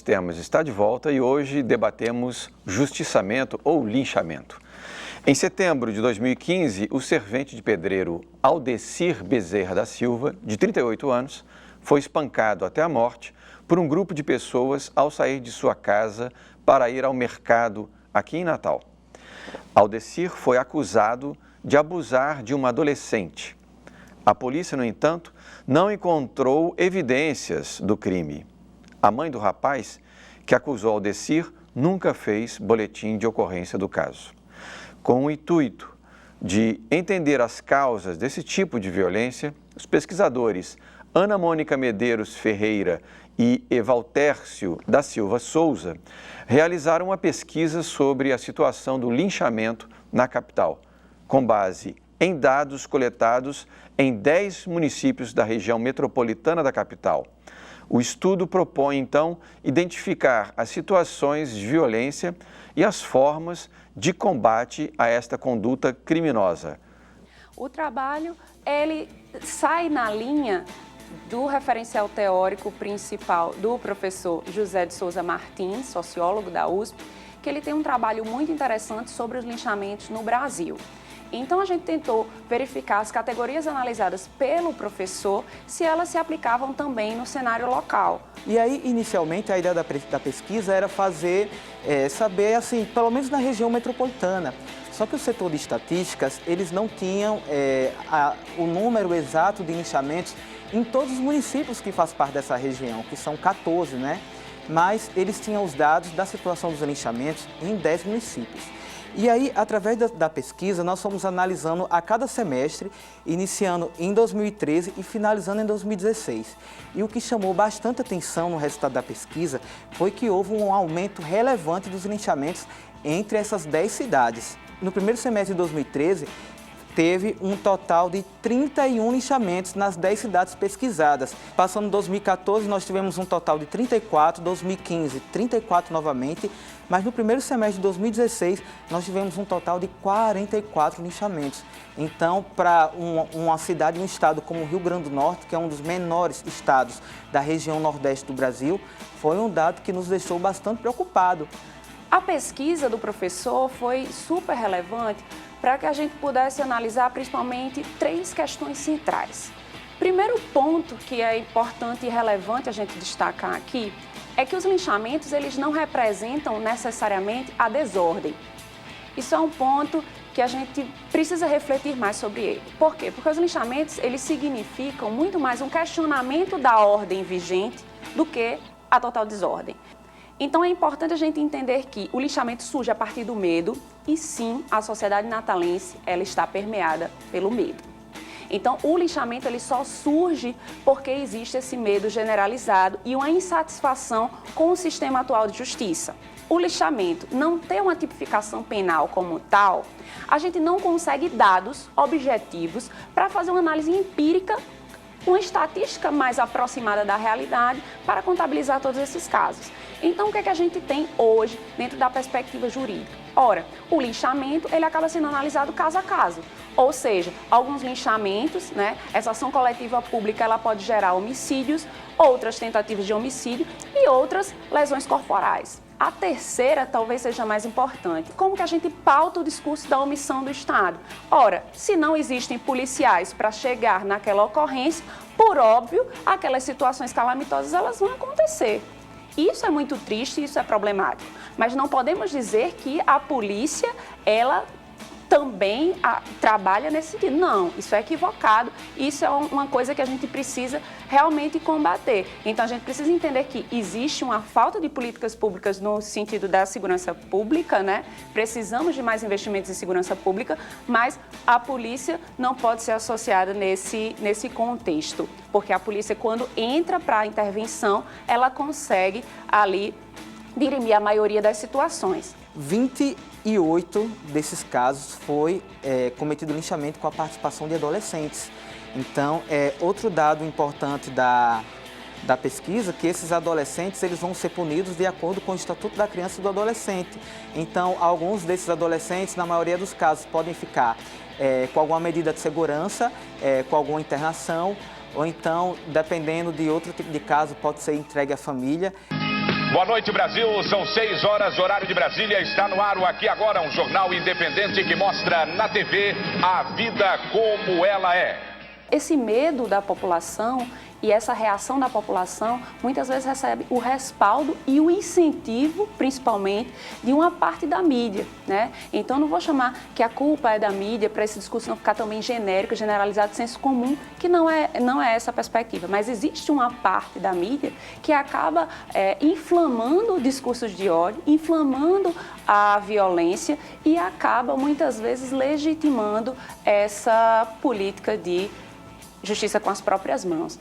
Temas está de volta e hoje debatemos justiçamento ou linchamento. Em setembro de 2015, o servente de pedreiro Aldecir Bezerra da Silva, de 38 anos, foi espancado até a morte por um grupo de pessoas ao sair de sua casa para ir ao mercado aqui em Natal. Aldecir foi acusado de abusar de uma adolescente. A polícia, no entanto, não encontrou evidências do crime. A mãe do rapaz, que acusou Aldecir, nunca fez boletim de ocorrência do caso. Com o intuito de entender as causas desse tipo de violência, os pesquisadores Ana Mônica Medeiros Ferreira e Evaltércio da Silva Souza realizaram uma pesquisa sobre a situação do linchamento na capital, com base em dados coletados em 10 municípios da região metropolitana da capital. O estudo propõe, então, identificar as situações de violência e as formas de combate a esta conduta criminosa. O trabalho, ele sai na linha do referencial teórico principal do professor José de Souza Martins, sociólogo da USP, que ele tem um trabalho muito interessante sobre os linchamentos no Brasil. Então, a gente tentou verificar as categorias analisadas pelo professor, se elas se aplicavam também no cenário local. E aí, inicialmente, a ideia da pesquisa era saber, assim, pelo menos na região metropolitana. Só que o setor de estatísticas, eles não tinham o número exato de linchamentos em todos os municípios que fazem parte dessa região, que são 14, né? Mas eles tinham os dados da situação dos linchamentos em 10 municípios. E aí, através da pesquisa, nós fomos analisando a cada semestre, iniciando em 2013 e finalizando em 2016. E o que chamou bastante atenção no resultado da pesquisa foi que houve um aumento relevante dos linchamentos entre essas 10 cidades. No primeiro semestre de 2013, teve um total de 31 linchamentos nas 10 cidades pesquisadas. Passando em 2014, nós tivemos um total de 34, 2015, 34 novamente, mas no primeiro semestre de 2016, nós tivemos um total de 44 linchamentos. Então, para uma cidade, um estado como o Rio Grande do Norte, que é um dos menores estados da região nordeste do Brasil, foi um dado que nos deixou bastante preocupado. A pesquisa do professor foi super relevante para que a gente pudesse analisar principalmente 3 questões centrais. Primeiro ponto que é importante e relevante a gente destacar aqui é que os linchamentos eles não representam necessariamente a desordem. Isso é um ponto que a gente precisa refletir mais sobre ele. Por quê? Porque os linchamentos eles significam muito mais um questionamento da ordem vigente do que a total desordem. Então é importante a gente entender que o linchamento surge a partir do medo e sim, a sociedade natalense ela está permeada pelo medo. Então o linchamento ele só surge porque existe esse medo generalizado e uma insatisfação com o sistema atual de justiça. O linchamento não ter uma tipificação penal como tal, a gente não consegue dados objetivos para fazer uma análise empírica, uma estatística mais aproximada da realidade para contabilizar todos esses casos. Então, o que é que a gente tem hoje dentro da perspectiva jurídica? Ora, o linchamento ele acaba sendo analisado caso a caso, ou seja, alguns linchamentos, né, essa ação coletiva pública ela pode gerar homicídios, outras tentativas de homicídio e outras lesões corporais. A terceira talvez seja mais importante. Como que a gente pauta o discurso da omissão do Estado? Ora, se não existem policiais para chegar naquela ocorrência, por óbvio, aquelas situações calamitosas elas vão acontecer. Isso é muito triste, isso é problemático, mas não podemos dizer que a polícia, ela também trabalha nesse sentido. Não, isso é equivocado, isso é uma coisa que a gente precisa realmente combater. Então, a gente precisa entender que existe uma falta de políticas públicas no sentido da segurança pública, né? Precisamos de mais investimentos em segurança pública, mas a polícia não pode ser associada nesse contexto, porque a polícia, quando entra para a intervenção, ela consegue ali dirimir a maioria das situações. 28 desses casos foi cometido linchamento com a participação de adolescentes. Então, outro dado importante da pesquisa que esses adolescentes eles vão ser punidos de acordo com o Estatuto da Criança e do Adolescente. Então, alguns desses adolescentes, na maioria dos casos, podem ficar com alguma medida de segurança, com alguma internação, ou então, dependendo de outro tipo de caso, pode ser entregue à família. Boa noite, Brasil. São 6 horas, horário de Brasília. Está no ar o Aqui Agora, um jornal independente que mostra na TV a vida como ela é. Esse medo da população e essa reação da população muitas vezes recebe o respaldo e o incentivo, principalmente, de uma parte da mídia, né? Então não vou chamar que a culpa é da mídia para esse discurso não ficar também genérico, generalizado, de senso comum, que não é essa a perspectiva. Mas existe uma parte da mídia que acaba inflamando discursos de ódio, inflamando a violência e acaba muitas vezes legitimando essa política de justiça com as próprias mãos.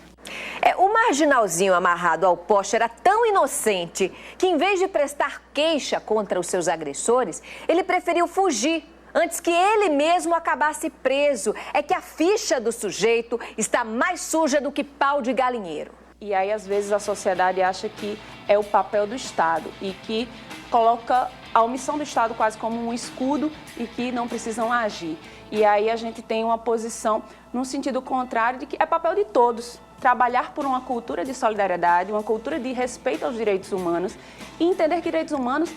O marginalzinho amarrado ao poste era tão inocente que, em vez de prestar queixa contra os seus agressores, ele preferiu fugir antes que ele mesmo acabasse preso. É que a ficha do sujeito está mais suja do que pau de galinheiro. E aí, às vezes, a sociedade acha que é o papel do Estado e que coloca a omissão do Estado quase como um escudo e que não precisam agir. E aí a gente tem uma posição no sentido contrário de que é papel de todos trabalhar por uma cultura de solidariedade, uma cultura de respeito aos direitos humanos e entender que direitos humanos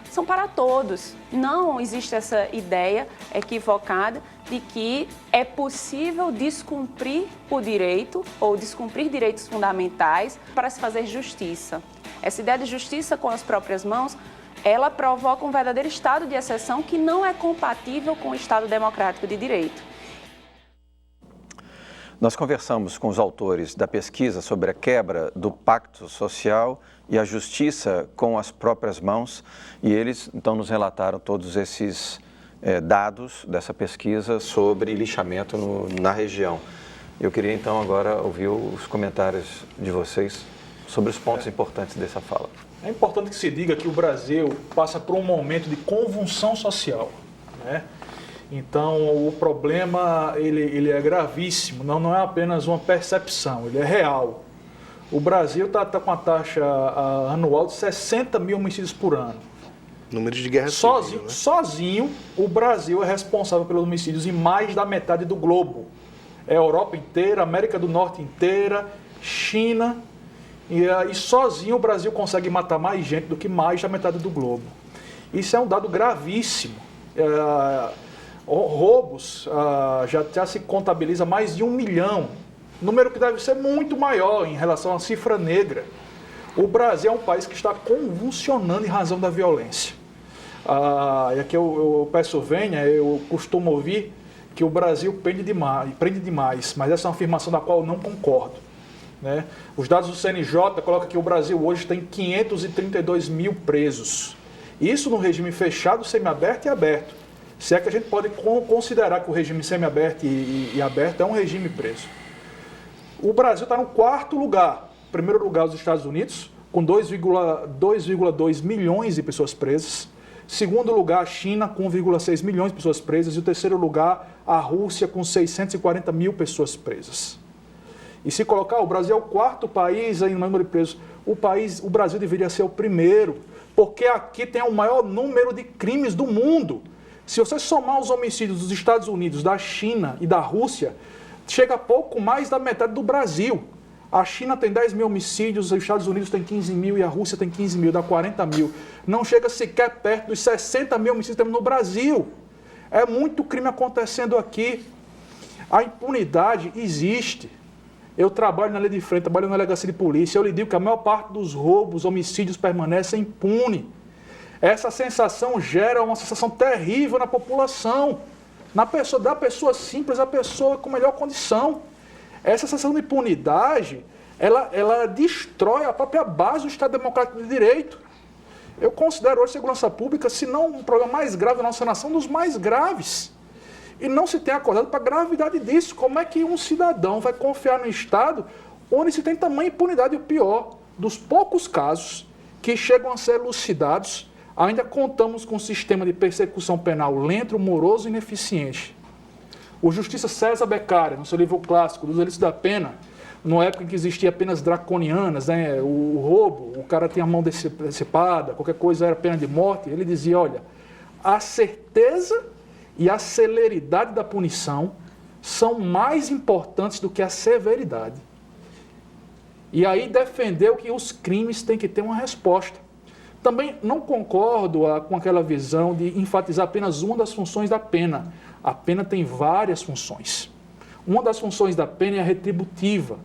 são para todos. Não existe essa ideia equivocada de que é possível descumprir o direito ou descumprir direitos fundamentais para se fazer justiça. Essa ideia de justiça com as próprias mãos, ela provoca um verdadeiro estado de exceção que não é compatível com o Estado democrático de direito. Nós conversamos com os autores da pesquisa sobre a quebra do pacto social e a justiça com as próprias mãos e eles, então, nos relataram todos esses dados dessa pesquisa sobre lixamento na região. Eu queria, então, agora ouvir os comentários de vocês sobre os pontos importantes dessa fala. É importante que se diga que o Brasil passa por um momento de convulsão social, né? Então, o problema ele é gravíssimo, não é apenas uma percepção, ele é real. O Brasil está com a taxa anual de 60 mil homicídios por ano. Número de guerra civil, né? Sozinho, o Brasil é responsável pelos homicídios em mais da metade do globo. É a Europa inteira, a América do Norte inteira, China, e sozinho o Brasil consegue matar mais gente do que mais da metade do globo. Isso é um dado gravíssimo. Roubos, já se contabiliza mais de 1 milhão, número que deve ser muito maior em relação à cifra negra. O Brasil é um país que está convulsionando em razão da violência. E aqui eu peço venha, eu costumo ouvir que o Brasil prende demais, mas essa é uma afirmação da qual eu não concordo, né? Os dados do CNJ colocam que o Brasil hoje tem 532 mil presos. Isso no regime fechado, semiaberto e aberto. Se é que a gente pode considerar que o regime semiaberto e aberto é um regime preso. O Brasil está no 4º lugar. Primeiro lugar, os Estados Unidos, com 2,2 milhões de pessoas presas. Segundo lugar, a China, com 1,6 milhões de pessoas presas. E o terceiro lugar, a Rússia, com 640 mil pessoas presas. E se colocar, o Brasil é o 4º país aí no número de presos. O Brasil deveria ser o primeiro, porque aqui tem o maior número de crimes do mundo. Se você somar os homicídios dos Estados Unidos, da China e da Rússia, chega a pouco mais da metade do Brasil. A China tem 10 mil homicídios, os Estados Unidos tem 15 mil e a Rússia tem 15 mil, dá 40 mil. Não chega sequer perto dos 60 mil homicídios que temos no Brasil. É muito crime acontecendo aqui. A impunidade existe. Eu trabalho na linha de frente, trabalho na delegacia de polícia, eu lhe digo que a maior parte dos roubos, homicídios permanecem impune. Essa sensação gera uma sensação terrível na população, da pessoa simples à pessoa com melhor condição. Essa sensação de impunidade, ela destrói a própria base do Estado Democrático de Direito. Eu considero hoje a segurança pública, se não um problema mais grave da nossa nação, um dos mais graves. E não se tem acordado para a gravidade disso. Como é que um cidadão vai confiar no Estado onde se tem tamanha impunidade? E o pior, dos poucos casos que chegam a ser elucidados, ainda contamos com um sistema de persecução penal lento, moroso e ineficiente. O Justiça César Beccaria, no seu livro clássico, dos Delitos da Pena, numa época em que existia penas draconianas, né, o roubo, o cara tinha a mão decepada, qualquer coisa era pena de morte, ele dizia, olha, a certeza e a celeridade da punição são mais importantes do que a severidade. E aí defendeu que os crimes têm que ter uma resposta. Também não concordo com aquela visão de enfatizar apenas uma das funções da pena. A pena tem várias funções. Uma das funções da pena é a retributiva.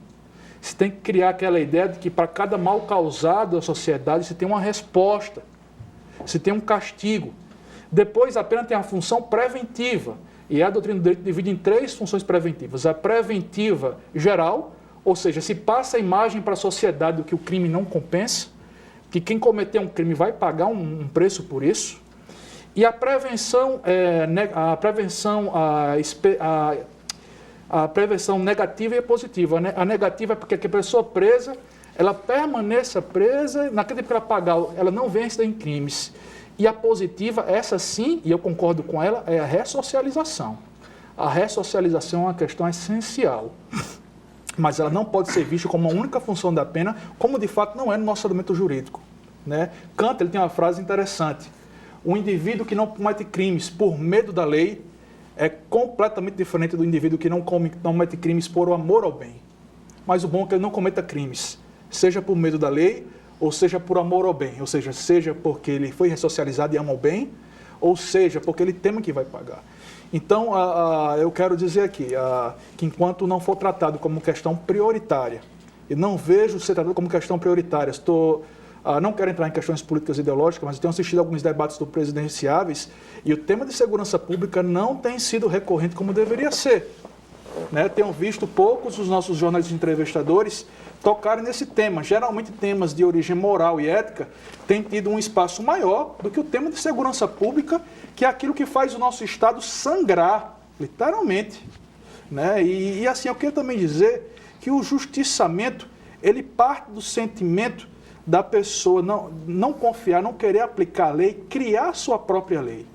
Você tem que criar aquela ideia de que para cada mal causado à sociedade se tem uma resposta, se tem um castigo. Depois a pena tem a função preventiva. E a doutrina do direito divide em 3 funções preventivas. A preventiva geral, ou seja, se passa a imagem para a sociedade do que o crime não compensa, que quem cometer um crime vai pagar um preço por isso. E a prevenção, a prevenção negativa e positiva. A negativa é porque a pessoa presa, ela permaneça presa, naquele tempo que ela pagar, ela não vença em crimes. E a positiva, essa sim, e eu concordo com ela, é a ressocialização. A ressocialização é uma questão essencial. Mas ela não pode ser vista como a única função da pena, como de fato não é no nosso ordenamento jurídico. Né? Kant ele tem uma frase interessante. O indivíduo que não comete crimes por medo da lei é completamente diferente do indivíduo que não comete crimes por amor ao bem. Mas o bom é que ele não cometa crimes, seja por medo da lei, ou seja por amor ao bem. Ou seja porque ele foi ressocializado e ama o bem, ou seja porque ele teme que vai pagar. Então, eu quero dizer aqui que enquanto não for tratado como questão prioritária, e não vejo ser tratado como questão prioritária, não quero entrar em questões políticas e ideológicas, mas tenho assistido alguns debates do presidenciáveis e o tema de segurança pública não tem sido recorrente como deveria ser. Né? Tenho visto poucos dos nossos jornalistas entrevistadores tocarem nesse tema. Geralmente temas de origem moral e ética têm tido um espaço maior do que o tema de segurança pública, que é aquilo que faz o nosso Estado sangrar, literalmente. Né? E assim, eu quero também dizer que o justiçamento, ele parte do sentimento da pessoa não confiar, não querer aplicar a lei, criar sua própria lei.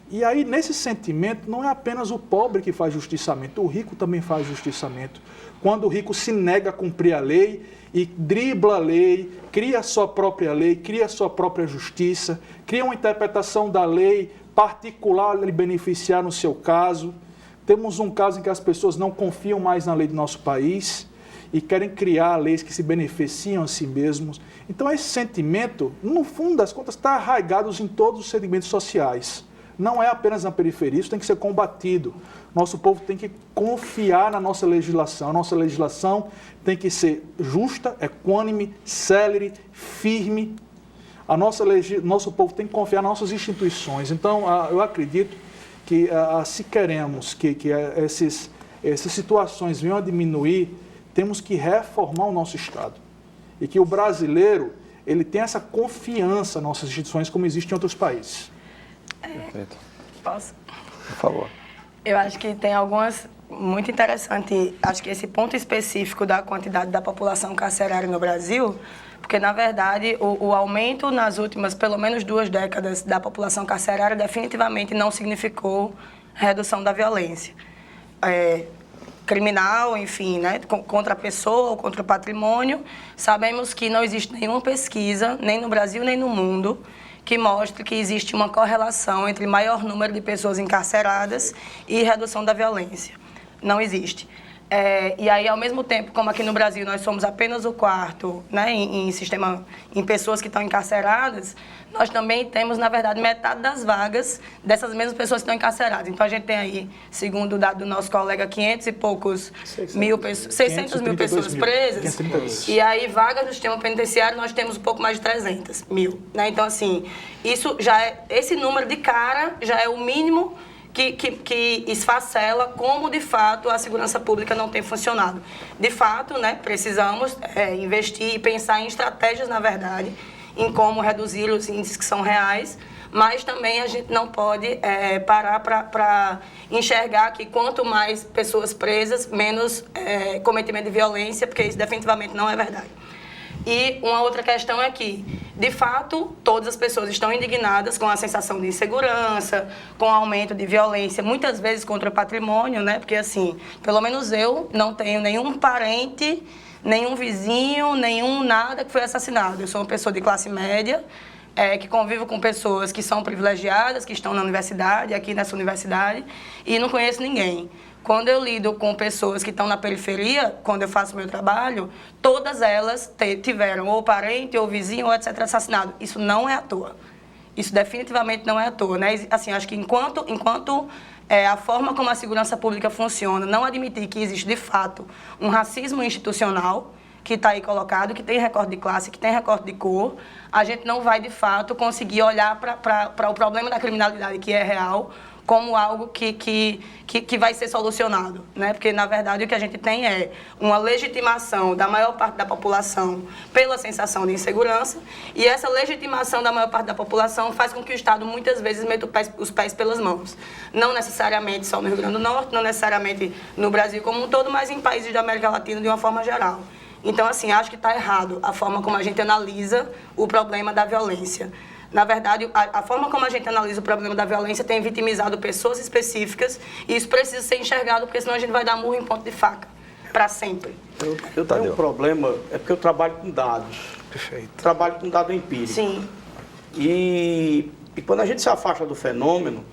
E aí, nesse sentimento, não é apenas o pobre que faz justiçamento, o rico também faz justiçamento. Quando o rico se nega a cumprir a lei e dribla a lei, cria a sua própria lei, cria a sua própria justiça, cria uma interpretação da lei particular a lhe beneficiar no seu caso. Temos um caso em que as pessoas não confiam mais na lei do nosso país e querem criar leis que se beneficiam a si mesmos. Então, esse sentimento, no fundo das contas, está arraigado em todos os segmentos sociais. Não é apenas na periferia, isso tem que ser combatido. Nosso povo tem que confiar na nossa legislação. A nossa legislação tem que ser justa, equânime, célere, firme. Nosso povo tem que confiar nas nossas instituições. Então, eu acredito que se queremos que essas situações venham a diminuir, temos que reformar o nosso Estado. E que o brasileiro, ele tem essa confiança nas nossas instituições como existe em outros países. Perfeito. Posso? Por favor. Eu acho que tem algumas muito interessantes. Acho que esse ponto específico da quantidade da população carcerária no Brasil, porque, na verdade, o aumento nas últimas, pelo menos 2 décadas, da população carcerária definitivamente não significou redução da violência criminal, enfim, né, contra a pessoa ou contra o patrimônio. Sabemos que não existe nenhuma pesquisa, nem no Brasil nem no mundo, que mostre que existe uma correlação entre maior número de pessoas encarceradas e redução da violência. Não existe. E aí, ao mesmo tempo, como aqui no Brasil nós somos apenas o 4º, né, em pessoas que estão encarceradas, nós também temos, na verdade, metade das vagas dessas mesmas pessoas que estão encarceradas. Então, a gente tem aí, segundo o dado do nosso colega, 500 e poucos 600 mil pessoas presas. E aí, vagas no sistema penitenciário, nós temos um pouco mais de 300 mil. Né? Então, assim, isso já esse número de cara já é o mínimo que esfacela como, de fato, a segurança pública não tem funcionado. De fato, né, precisamos investir e pensar em estratégias, na verdade, em como reduzir os índices que são reais, mas também a gente não pode parar para enxergar que quanto mais pessoas presas, menos cometimento de violência, porque isso definitivamente não é verdade. E uma outra questão é que, de fato, todas as pessoas estão indignadas com a sensação de insegurança, com o aumento de violência, muitas vezes contra o patrimônio, né? Porque, assim, pelo menos eu não tenho nenhum parente, nenhum vizinho, nenhum nada que foi assassinado. Eu sou uma pessoa de classe média, que convivo com pessoas que são privilegiadas, que estão na universidade, aqui nessa universidade, e não conheço ninguém. quando eu lido com pessoas que estão na periferia, quando eu faço meu trabalho, todas elas tiveram ou parente, ou vizinho, ou etc. assassinado. Isso não é à toa. Isso definitivamente não é à toa, né? Assim, acho que enquanto a forma como a segurança pública funciona não admitir que existe, de fato, um racismo institucional que está aí colocado, que tem recorte de classe, que tem recorte de cor, a gente não vai, de fato, conseguir olhar para o problema da criminalidade, que é real, como algo que vai ser solucionado, né? Porque, na verdade, o que a gente tem é uma legitimação da maior parte da população pela sensação de insegurança, e essa legitimação da maior parte da população faz com que o Estado, muitas vezes, meta os pés pelas mãos. Não necessariamente só no Rio Grande do Norte, não necessariamente no Brasil como um todo, mas em países da América Latina de uma forma geral. Então, assim, acho que está errado a forma como a gente analisa o problema da violência. Na verdade, a forma como a gente analisa o problema da violência tem vitimizado pessoas específicas, e isso precisa ser enxergado, porque senão a gente vai dar murro em ponto de faca, para sempre. Eu tenho um problema, é porque eu trabalho com dados. Perfeito. Trabalho com dado empírico. Sim. E quando a gente se afasta do fenômeno,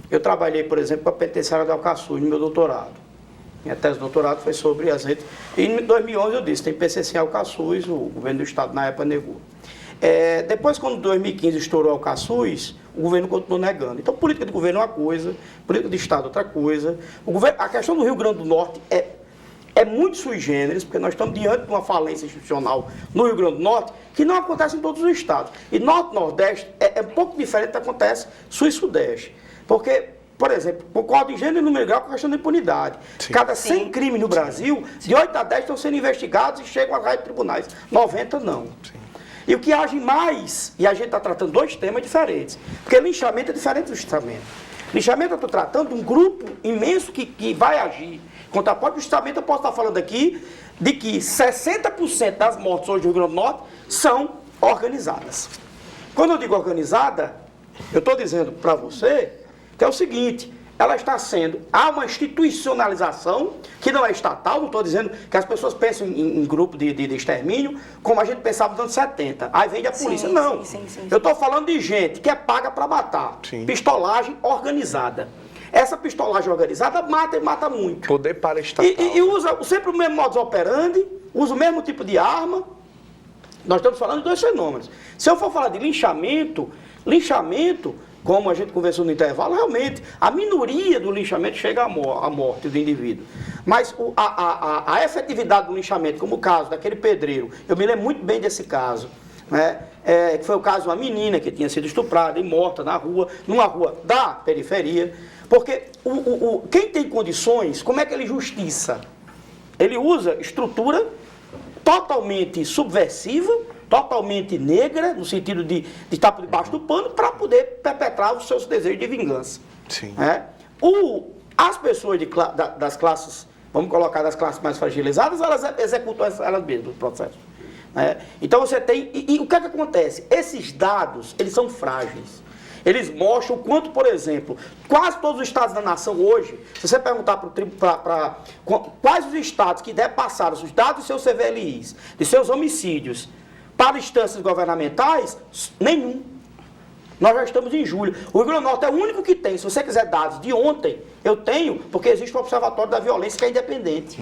eu trabalhei, por exemplo, com a penitenciária de Alcaçuz, no meu doutorado. Minha tese de doutorado foi sobre as redes. E em 2011 eu disse, tem PCC em Alcaçuz, o governo do estado na época negou. Depois, quando em 2015 estourou Alcaçuz, o governo continuou negando. Então, política de governo é uma coisa, política de estado é outra coisa. A questão do Rio Grande do Norte é muito sui generis, porque nós estamos diante de uma falência institucional no Rio Grande do Norte, que não acontece em todos os estados. E Norte e Nordeste é um pouco diferente do que acontece Sul e Sudeste. Porque, por exemplo, concordo em gênero e número grau com a questão da impunidade. Sim. Cada 100 crimes no Brasil, de 8 a 10 estão sendo investigados e chegam às tribunais. 90 não. Sim. E o que age mais, e a gente está tratando dois temas diferentes, porque linchamento é diferente do justiciamento. Linchamento eu estou tratando de um grupo imenso que vai agir contra a própria justiciamento. Eu posso estar falando aqui de que 60% das mortes hoje do Rio Grande do Norte são organizadas. Quando eu digo organizada, eu estou dizendo para você que é o seguinte, ela está sendo, há uma institucionalização que não é estatal, não estou dizendo que as pessoas pensam em grupo de extermínio como a gente pensava nos anos 70, aí vem a polícia. Sim, não, sim. Eu estou falando de gente que é paga para matar, pistolagem organizada. Essa pistolagem organizada mata e mata muito. Poder para estatal. E usa sempre o mesmo modus operandi, usa o mesmo tipo de arma. Nós estamos falando de dois fenômenos. Se eu for falar de linchamento, como a gente conversou no intervalo, realmente, a minoria do linchamento chega à morte do indivíduo. Mas a efetividade do linchamento, como o caso daquele pedreiro, eu me lembro muito bem desse caso, né? Que foi o caso de uma menina que tinha sido estuprada e morta na rua, numa rua da periferia, porque quem tem condições, como é que ele justiça? Ele usa estrutura totalmente subversiva, totalmente negra, no sentido de estar por debaixo do pano, para poder perpetrar os seus desejos de vingança. Sim. As pessoas das classes, vamos colocar das classes mais fragilizadas, elas executam elas mesmas o processo. Então você tem... E o que é que acontece? Esses dados, eles são frágeis. Eles mostram o quanto, por exemplo, quase todos os estados da nação hoje, se você perguntar para quais os estados que passaram os dados dos seus CVLIs, de seus homicídios, para instâncias governamentais, nenhum. Nós já estamos em julho. O Rio Grande do Norte é o único que tem. Se você quiser dados de ontem, eu tenho, porque existe o Observatório da Violência, que é independente.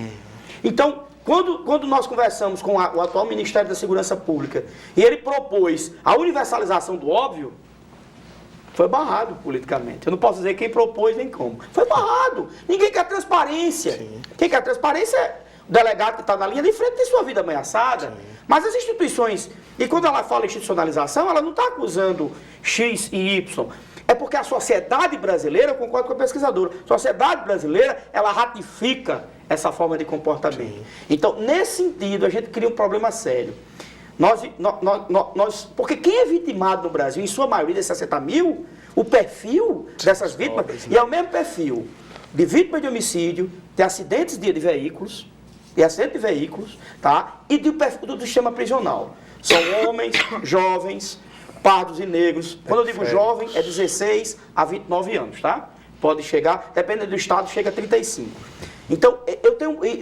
Então, quando nós conversamos com o atual Ministério da Segurança Pública, e ele propôs a universalização do óbvio, foi barrado politicamente. Eu não posso dizer quem propôs nem como. Foi barrado. Ninguém quer transparência. Sim. Quem quer transparência é o delegado que está na linha de frente, tem sua vida ameaçada. Sim. Mas as instituições, e quando ela fala institucionalização, ela não está acusando X e Y. É porque a sociedade brasileira, eu concordo com a pesquisadora, a sociedade brasileira, ela ratifica essa forma de comportamento. Sim. Então, nesse sentido, a gente cria um problema sério. Porque quem é vitimado no Brasil, em sua maioria, de 60 mil, o perfil dessas vítimas, e é o mesmo perfil de vítimas de homicídio, de acidentes de veículos, tá? E do perfil do sistema prisional. São homens, jovens, pardos e negros. Quando eu digo jovem, é 16 a 29 anos, tá? Pode chegar, dependendo do estado, chega a 35. Então,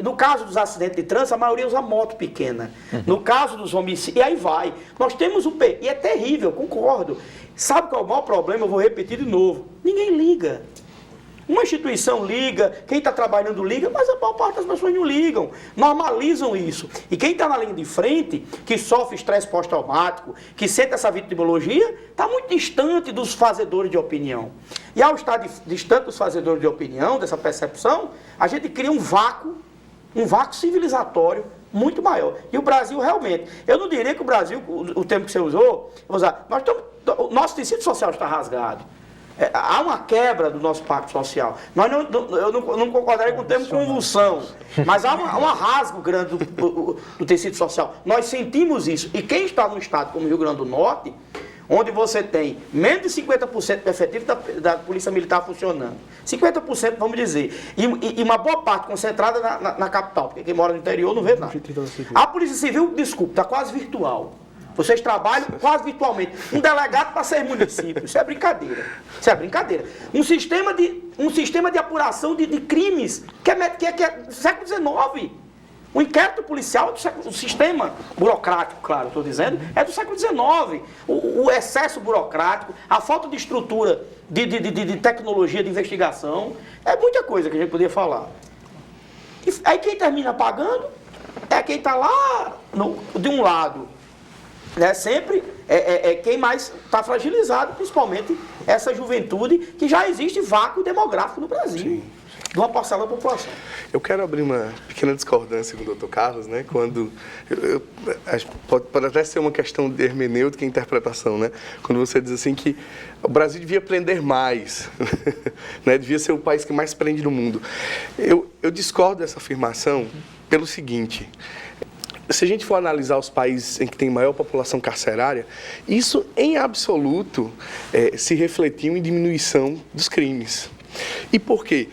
no caso dos acidentes de trânsito, a maioria usa moto pequena. No caso dos homicídios, e aí vai. Nós temos e é terrível, concordo. Sabe qual é o maior problema? Eu vou repetir de novo. Ninguém liga. Uma instituição liga, quem está trabalhando liga, mas a maior parte das pessoas não ligam. Normalizam isso. E quem está na linha de frente, que sofre estresse pós-traumático, que sente essa vitimologia, está muito distante dos fazedores de opinião. E ao estar distante dos fazedores de opinião, dessa percepção, a gente cria um vácuo civilizatório muito maior. E o Brasil realmente, eu não diria que o Brasil, o termo que você usou, o nosso tecido social está rasgado. Há uma quebra do nosso pacto social. Eu não concordaria com o termo convulsão, mas há um rasgo grande do tecido social. Nós sentimos isso. E quem está num estado como o Rio Grande do Norte, onde você tem menos de 50% do efetivo da Polícia Militar funcionando, 50%, vamos dizer, e uma boa parte concentrada na capital, porque quem mora no interior não vê nada. A Polícia Civil, desculpe, está quase virtual. Vocês trabalham quase virtualmente. Um delegado para 6 municípios. Isso é brincadeira. Isso é brincadeira. Um sistema de apuração de crimes que é do século XIX. O inquérito policial, o sistema burocrático, claro, estou dizendo, é do século XIX. O excesso burocrático, a falta de estrutura de tecnologia de investigação, é muita coisa que a gente poderia falar. E aí quem termina pagando é quem está lá de um lado. Sempre quem mais está fragilizado, principalmente essa juventude, que já existe vácuo demográfico no Brasil. Sim. De uma parcela da população. Eu quero abrir uma pequena discordância com o Dr. Carlos, né? Quando pode até ser uma questão de hermenêutica e interpretação, né? Quando você diz assim que o Brasil devia prender mais, né? Devia ser o país que mais prende no mundo. Eu discordo dessa afirmação pelo seguinte: se a gente for analisar os países em que tem maior população carcerária, isso em absoluto se refletiu em diminuição dos crimes. E por quê?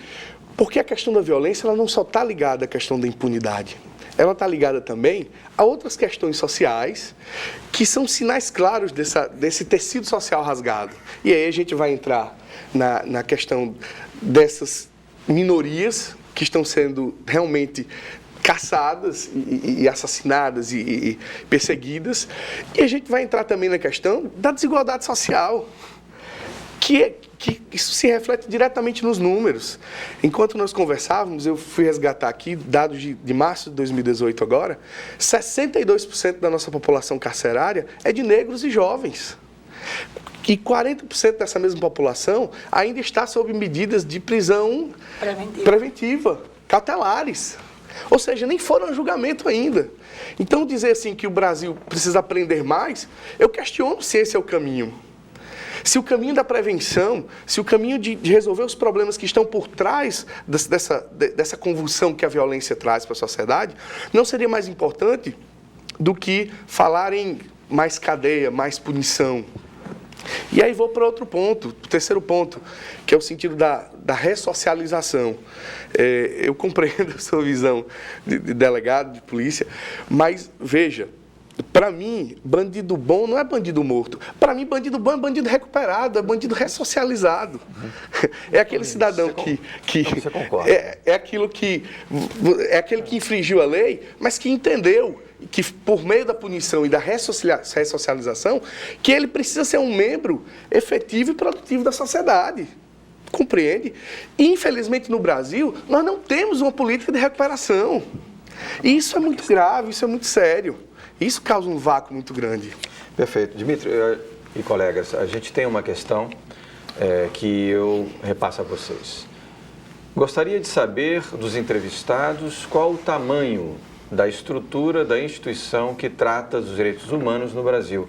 Porque a questão da violência ela não só está ligada à questão da impunidade, ela está ligada também a outras questões sociais que são sinais claros desse tecido social rasgado. E aí a gente vai entrar na questão dessas minorias que estão sendo realmente caçadas e assassinadas e perseguidas, e a gente vai entrar também na questão da desigualdade social, que isso se reflete diretamente nos números. Enquanto nós conversávamos, eu fui resgatar aqui dados de março de 2018 agora, 62% da nossa população carcerária é de negros e jovens. E 40% dessa mesma população ainda está sob medidas de prisão preventiva, cautelares. Ou seja, nem foram a julgamento ainda. Então, dizer assim que o Brasil precisa aprender mais, eu questiono se esse é o caminho. Se o caminho da prevenção, se o caminho de resolver os problemas que estão por trás dessa convulsão que a violência traz para a sociedade, não seria mais importante do que falar em mais cadeia, mais punição. E aí vou para outro ponto, o terceiro ponto, que é o sentido da ressocialização. Eu compreendo a sua visão de delegado, de polícia, mas veja, para mim, bandido bom não é bandido morto. Para mim, bandido bom é bandido recuperado, é bandido ressocializado. É aquele cidadão que é aquele que infringiu a lei, mas que entendeu que por meio da punição e da ressocialização, que ele precisa ser um membro efetivo e produtivo da sociedade. Compreende? E, infelizmente, no Brasil, nós não temos uma política de recuperação. E isso é muito grave, isso é muito sério. Isso causa um vácuo muito grande. Perfeito. Dimitri e colegas, a gente tem uma questão que eu repasso a vocês. Gostaria de saber dos entrevistados qual o tamanho da estrutura da instituição que trata dos direitos humanos no Brasil.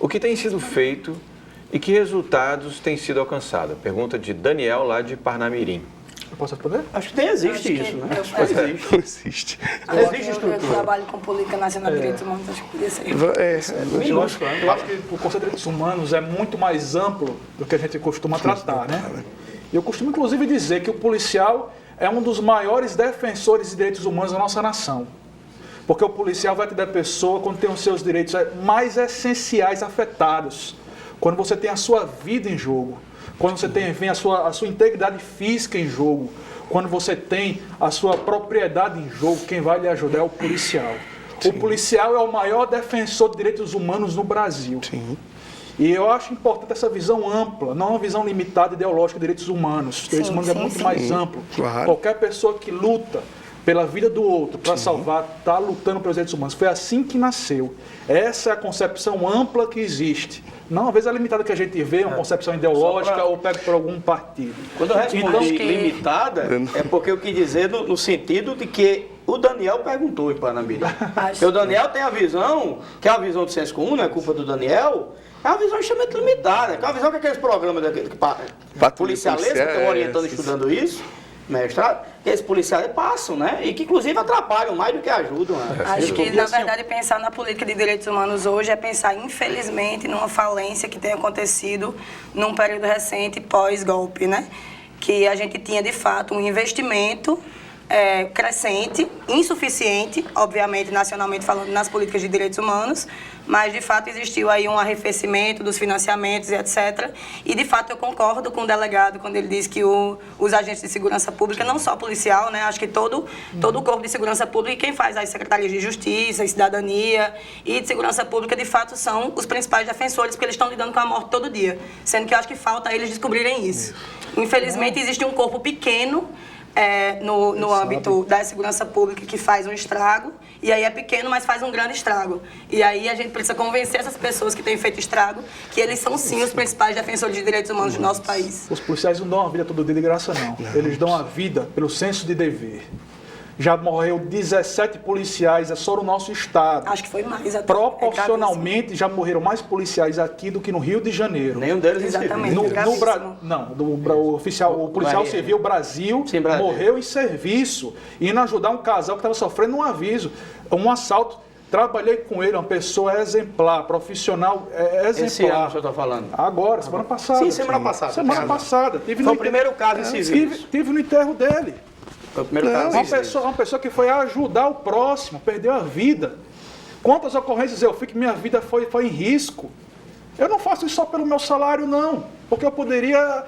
O que tem sido feito e que resultados têm sido alcançados? Pergunta de Daniel, lá de Parnamirim. Eu posso responder? Acho que nem existe isso, né? Não existe. Existe estrutura. Eu trabalho com Política Nacional de Direitos Humanos, acho que podia ser. Eu acho que o conceito de direitos humanos é muito mais amplo do que a gente costuma tratar, né? Eu costumo, inclusive, dizer que o policial é um dos maiores defensores de direitos humanos da nossa nação. Porque o policial vai ter a pessoa quando tem os seus direitos mais essenciais afetados. Quando você tem a sua vida em jogo. Quando você vem a sua integridade física em jogo, quando você tem a sua propriedade em jogo, quem vai lhe ajudar é o policial. Sim. O policial é o maior defensor de direitos humanos no Brasil. Sim. E eu acho importante essa visão ampla, não uma visão limitada ideológica de direitos humanos. Os direitos humanos é muito mais amplo. Claro. Qualquer pessoa que luta pela vida do outro, para salvar, está lutando pelos direitos humanos. Foi assim que nasceu. Essa é a concepção ampla que existe. Não, às vezes, a limitada que a gente vê, uma concepção ideológica ou pega por algum partido. Quando eu respondi limitada, é porque eu quis dizer no sentido de que o Daniel perguntou em Parnamirim. Porque o Daniel tem a visão, que é a visão do senso comum, não é culpa do Daniel, é uma visão extremamente limitada. Que é uma visão que aqueles programas policialistas que estão orientando e estudando isso, mestrado, que esses policiais passam, né? E que inclusive atrapalham mais do que ajudam. Né? Acho que, na verdade, pensar na política de direitos humanos hoje é pensar, infelizmente, numa falência que tem acontecido num período recente pós-golpe, né? Que a gente tinha, de fato, um investimento crescente, insuficiente, obviamente, nacionalmente falando, nas políticas de direitos humanos, mas, de fato, existiu aí um arrefecimento dos financiamentos e etc. E, de fato, eu concordo com o delegado quando ele diz que os agentes de segurança pública, não só policial, né, acho que todo o corpo de segurança pública e quem faz as secretarias de justiça e cidadania e de segurança pública, de fato, são os principais defensores, porque eles estão lidando com a morte todo dia, sendo que eu acho que falta eles descobrirem isso. Infelizmente, existe um corpo pequeno no âmbito da segurança pública que faz um estrago, e aí é pequeno, mas faz um grande estrago. E aí a gente precisa convencer essas pessoas que têm feito estrago que eles são sim os principais defensores de direitos humanos do nosso país. Os policiais não dão a vida todo dia de graça, não. Eles dão a vida pelo senso de dever. Já morreu 17 policiais, é só no nosso estado. Acho que foi mais. Proporcionalmente, já morreram mais policiais aqui do que no Rio de Janeiro. Nenhum deles exatamente. O policial civil Brasil morreu em serviço, indo ajudar um casal que estava sofrendo um aviso, um assalto. Trabalhei com ele, uma pessoa exemplar, profissional exemplar. Esse ano que o senhor está falando? Agora, semana passada. Sim, semana passada. Semana passada. Foi o primeiro caso em civil. Tive no enterro dele. Foi o primeiro caso. Uma pessoa que foi ajudar o próximo, perdeu a vida. Quantas ocorrências eu fiz que minha vida foi em risco? Eu não faço isso só pelo meu salário, não. Porque eu poderia,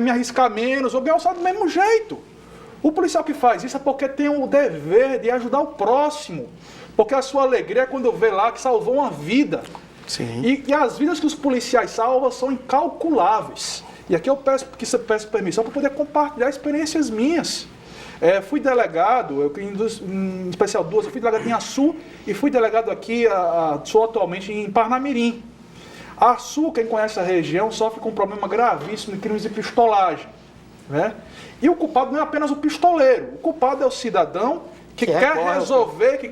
me arriscar menos ou ganhar o salário do mesmo jeito. O policial que faz isso é porque tem o dever de ajudar o próximo. Porque a sua alegria é quando vê lá que salvou uma vida. Sim. E as vidas que os policiais salvam são incalculáveis. E aqui eu peço permissão para poder compartilhar experiências minhas. Fui delegado, em especial duas, eu fui delegado em Açu e fui delegado aqui, sou atualmente em Parnamirim. Açu, quem conhece a região, sofre com um problema gravíssimo de crimes de pistolagem. Né? E o culpado não é apenas o pistoleiro, o culpado é o cidadão que quer resolver, que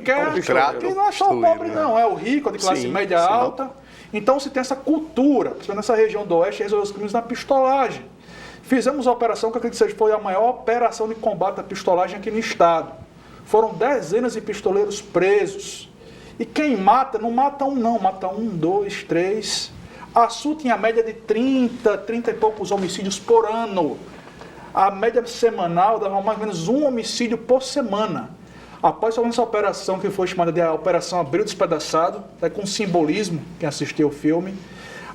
não é só o pobre, não, é o rico, é de classe média alta. Então, se tem essa cultura, principalmente nessa região do Oeste, resolver os crimes na pistolagem. Fizemos a operação que eu acredito que foi a maior operação de combate à pistolagem aqui no estado. Foram dezenas de pistoleiros presos. E quem mata, não mata um não, mata 1, 2, 3. A Açu tinha a média de 30 e poucos homicídios por ano. A média semanal dava mais ou menos um homicídio por semana. Após essa operação, que foi chamada de Operação Abril Despedaçado, com simbolismo, quem assistiu o filme,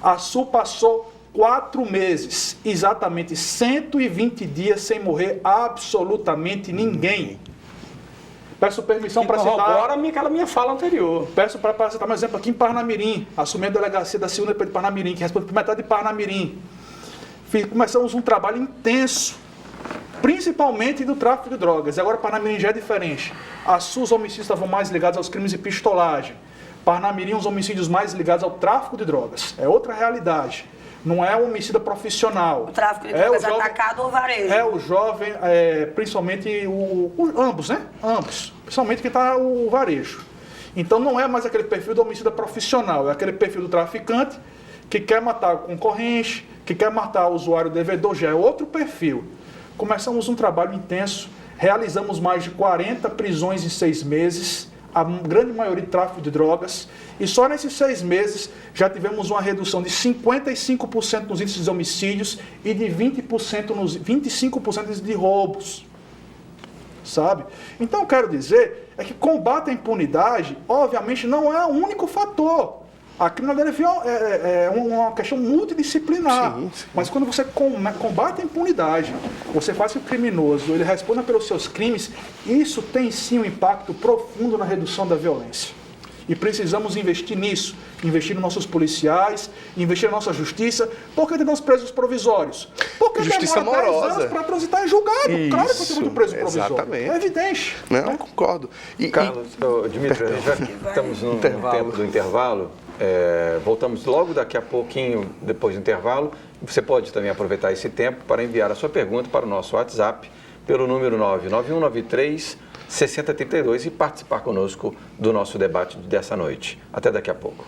a Açu passou 4 meses, exatamente 120 dias sem morrer absolutamente ninguém. Peço permissão para citar... Agora aquela minha fala anterior. Peço para citar um exemplo aqui em Parnamirim, assumi a delegacia da 2ª de Parnamirim, que responde por metade de Parnamirim. Começamos um trabalho intenso, principalmente do tráfico de drogas. E agora Parnamirim já é diferente. Açu, os homicídios estavam mais ligados aos crimes de pistolagem. Parnamirim, os homicídios mais ligados ao tráfico de drogas. É outra realidade. Não é um homicídio profissional. O tráfico de drogas é atacado ou varejo? É o jovem, principalmente ambos, né? Ambos. Principalmente quem está o varejo. Então não é mais aquele perfil do homicida profissional, é aquele perfil do traficante que quer matar o concorrente, que quer matar o usuário devedor, já é outro perfil. Começamos um trabalho intenso, realizamos mais de 40 prisões em 6 meses, a grande maioria de tráfico de drogas, e só nesses 6 meses já tivemos uma redução de 55% nos índices de homicídios e de 25% de roubos. Sabe? Então, eu quero dizer que combate à impunidade, obviamente, não é o único fator. A criminalidade é uma questão multidisciplinar. Sim. Mas quando você combate a impunidade, você faz que o criminoso ele responda pelos seus crimes, isso tem sim um impacto profundo na redução da violência. E precisamos investir nisso, investir nos nossos policiais, investir na nossa justiça. Por que temos presos provisórios? Porque justiça demora 10 amorosa. anos para transitar em julgado. Claro que tem muito preso provisório. Exatamente. É evidente. Não, eu concordo. Carlos, Dmitry, já que estamos no tempo do intervalo, voltamos logo daqui a pouquinho, depois do intervalo. Você pode também aproveitar esse tempo para enviar a sua pergunta para o nosso WhatsApp pelo número 99193-6032 e participar conosco do nosso debate dessa noite. Até daqui a pouco.